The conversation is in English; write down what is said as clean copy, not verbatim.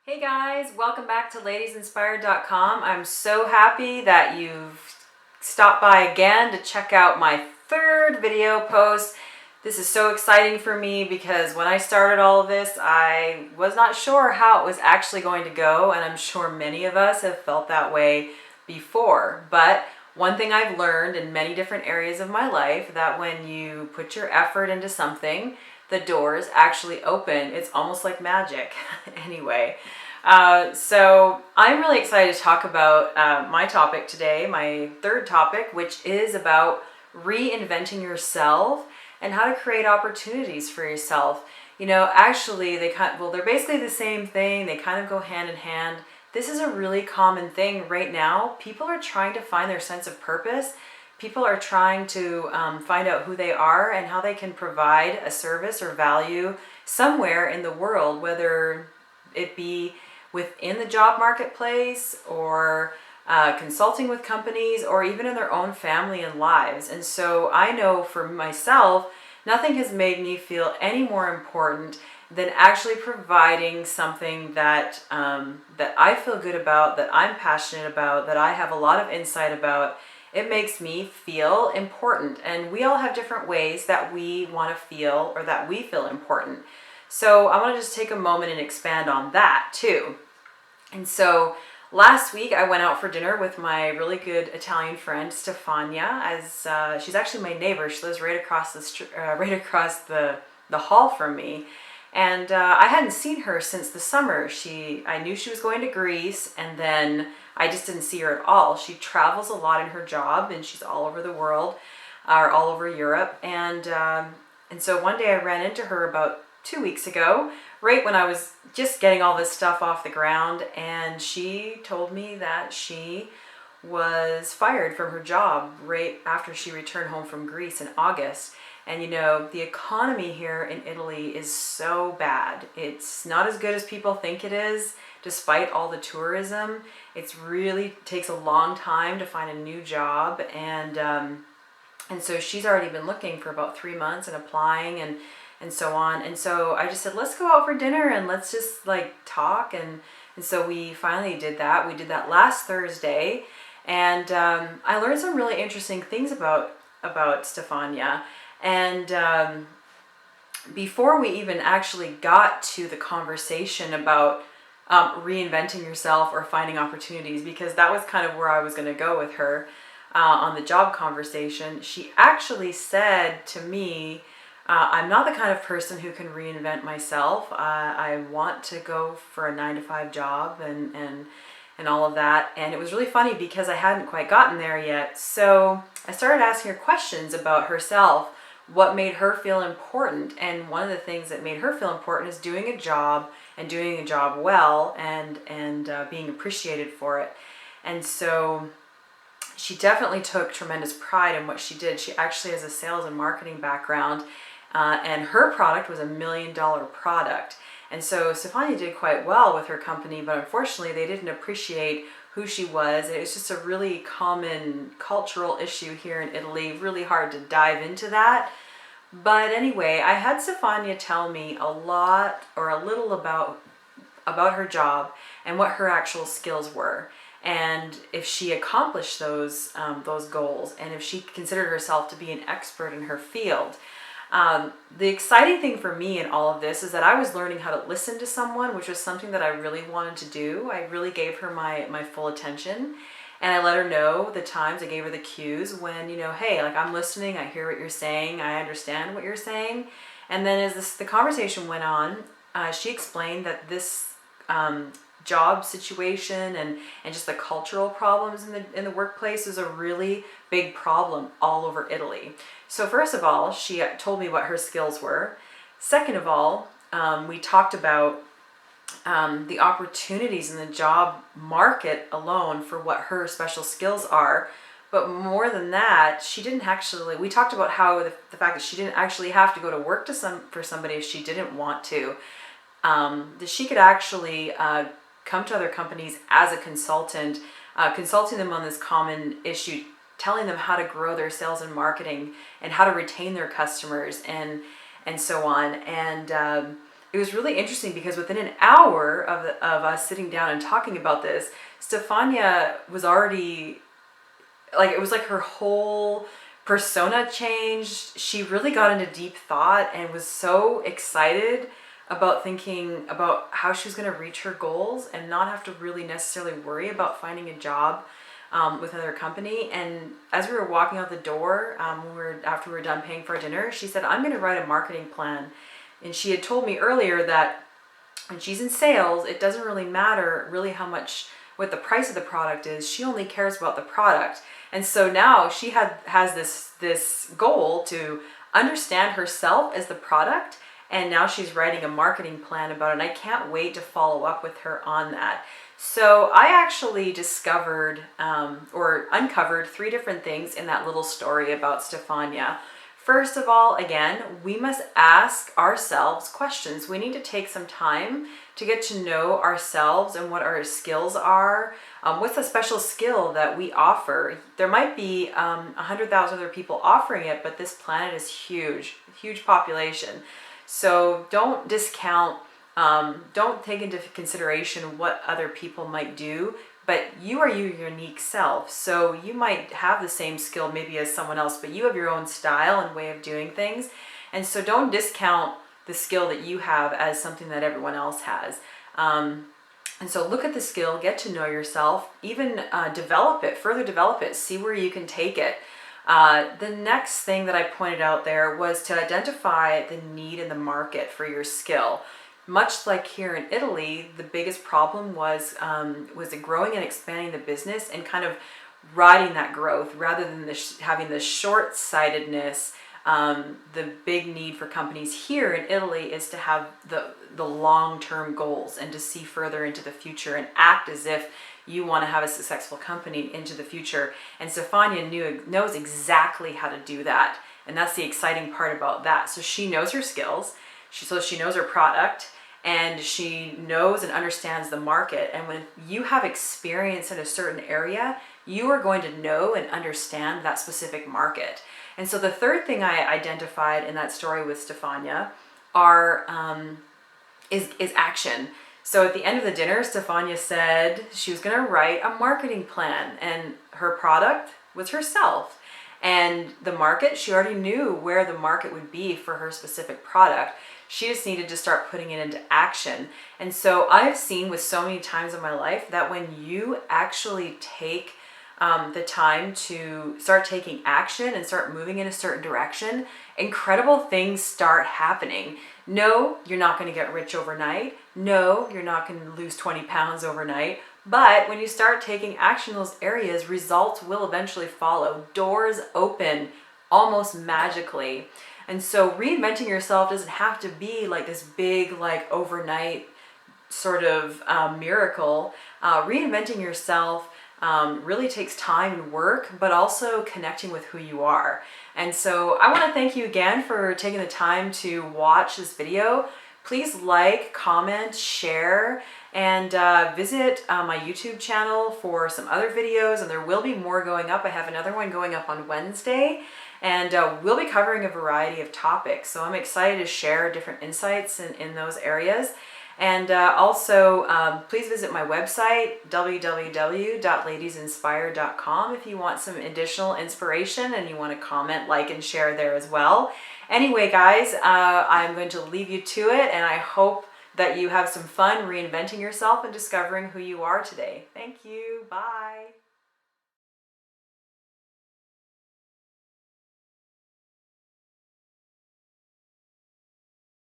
Hey guys, welcome back to ladiesinspired.com. I'm so happy that you've stopped by again to check out my third video post. This is so exciting for me because when I started all of this, I was not sure how it was actually going to go, and I'm sure many of us have felt that way before. But one thing I've learned in many different areas of my life, that when you put your effort into something, the doors actually open. It's almost like magic. Anyway, so I'm really excited to talk about my topic today, my third topic, which is about reinventing yourself and how to create opportunities for yourself. You know, actually, they're basically the same thing. They kind of go hand in hand. This is a really common thing right now. People are trying to find their sense of purpose. People are trying to find out who they are and how they can provide a service or value somewhere in the world, whether it be within the job marketplace or consulting with companies or even in their own family and lives. And so I know for myself, nothing has made me feel any more important than actually providing something that that I feel good about, that I'm passionate about, that I have a lot of insight about. It makes me feel important, and we all have different ways that we want to feel or that we feel important. So I want to just take a moment and expand on that too. And so last week I went out for dinner with my really good Italian friend Stefania. As she's actually my neighbor. She lives right across the hall from me. And I hadn't seen her since the summer. I knew she was going to Greece, and then I just didn't see her at all. She travels a lot in her job, and she's all over the world, or all over Europe. And so one day I ran into her about 2 weeks ago, right when I was just getting all this stuff off the ground, and she told me that she was fired from her job right after she returned home from Greece in August. And you know, the economy here in Italy is so bad. It's not as good as people think it is, despite all the tourism. It really takes a long time to find a new job, and so she's already been looking for about 3 months and applying and so on. And so I just said, let's go out for dinner and let's just like talk. And so we finally did that. We did that last Thursday, and I learned some really interesting things about Stefania. And before we even actually got to the conversation about reinventing yourself or finding opportunities, because that was kind of where I was going to go with her on the job conversation, she actually said to me, I'm not the kind of person who can reinvent myself. I want to go for a 9-to-5 job and all of that. And it was really funny because I hadn't quite gotten there yet. So I started asking her questions about herself, what made her feel important. And one of the things that made her feel important is doing a job and doing a job well and being appreciated for it. And so she definitely took tremendous pride in what she did. She actually has a sales and marketing background, and her product was $1 million product. And so Stefania did quite well with her company, but unfortunately they didn't appreciate who she was. And it was just a really common cultural issue here in Italy, really hard to dive into that. But anyway, I had Stefania tell me a lot or a little about her job and what her actual skills were, and if she accomplished those goals, and if she considered herself to be an expert in her field. The exciting thing for me in all of this is that I was learning how to listen to someone, which was something that I really wanted to do. I really gave her my full attention, and I let her know the times, I gave her the cues when, you know, hey, like, I'm listening, I hear what you're saying, I understand what you're saying. And then as the conversation went on, she explained that this job situation and just the cultural problems in the workplace is a really big problem all over Italy. So first of all, she told me what her skills were. Second of all, we talked about the opportunities in the job market alone for what her special skills are. But more than that, we talked about how the fact that she didn't actually have to go to work for somebody if she didn't want to. That she could actually come to other companies as a consultant, consulting them on this common issue, telling them how to grow their sales and marketing and how to retain their customers and so on. And it was really interesting because within an hour of us sitting down and talking about this, Stefania was already, like, it was like her whole persona changed. She really got into deep thought and was so excited about thinking about how she was going to reach her goals and not have to really necessarily worry about finding a job with another company. And as we were walking out the door, after we were done paying for our dinner, she said, I'm going to write a marketing plan. And she had told me earlier that when she's in sales, it doesn't really matter really what the price of the product is. She only cares about the product. And so now she has this goal to understand herself as the product, and now she's writing a marketing plan about it. And I can't wait to follow up with her on that. So I actually discovered or uncovered 3 different things in that little story about Stefania. First of all, again, we must ask ourselves questions. We need to take some time to get to know ourselves and what our skills are. What's a special skill that we offer? There might be 100,000 other people offering it, but this planet is huge, huge population. So don't discount, don't take into consideration what other people might do, but you are your unique self. So you might have the same skill maybe as someone else, but you have your own style and way of doing things. And so don't discount the skill that you have as something that everyone else has. And so look at the skill, get to know yourself, even further develop it, see where you can take it. The next thing that I pointed out there was to identify the need in the market for your skill. Much like here in Italy, the biggest problem was the growing and expanding the business and kind of riding that growth rather than having the short-sightedness. The big need for companies here in Italy is to have the long-term goals and to see further into the future and act as if you want to have a successful company into the future. And Stefania knows exactly how to do that. And that's the exciting part about that. So she knows her skills, she knows her product, and she knows and understands the market. And when you have experience in a certain area, you are going to know and understand that specific market. And so the third thing I identified in that story with Stefania is action. So at the end of the dinner, Stefania said she was going to write a marketing plan, and her product was herself. And the market, she already knew where the market would be for her specific product. She just needed to start putting it into action. And so I've seen with so many times in my life that when you actually take the time to start taking action and start moving in a certain direction, incredible things start happening. No, you're not going to get rich overnight. No, you're not going to lose 20 pounds overnight. But when you start taking action in those areas, results will eventually follow. Doors open almost magically. And so reinventing yourself doesn't have to be like this big, like overnight sort of miracle. Reinventing yourself really takes time and work, but also connecting with who you are. And so I want to thank you again for taking the time to watch this video. Please like, comment, share, and visit my YouTube channel for some other videos, and there will be more going up. I have another one going up on Wednesday, and we'll be covering a variety of topics. So I'm excited to share different insights in those areas. And also, please visit my website, www.ladiesinspire.com, if you want some additional inspiration and you want to comment, like, and share there as well. Anyway, guys, I'm going to leave you to it, and I hope that you have some fun reinventing yourself and discovering who you are today. Thank you. Bye.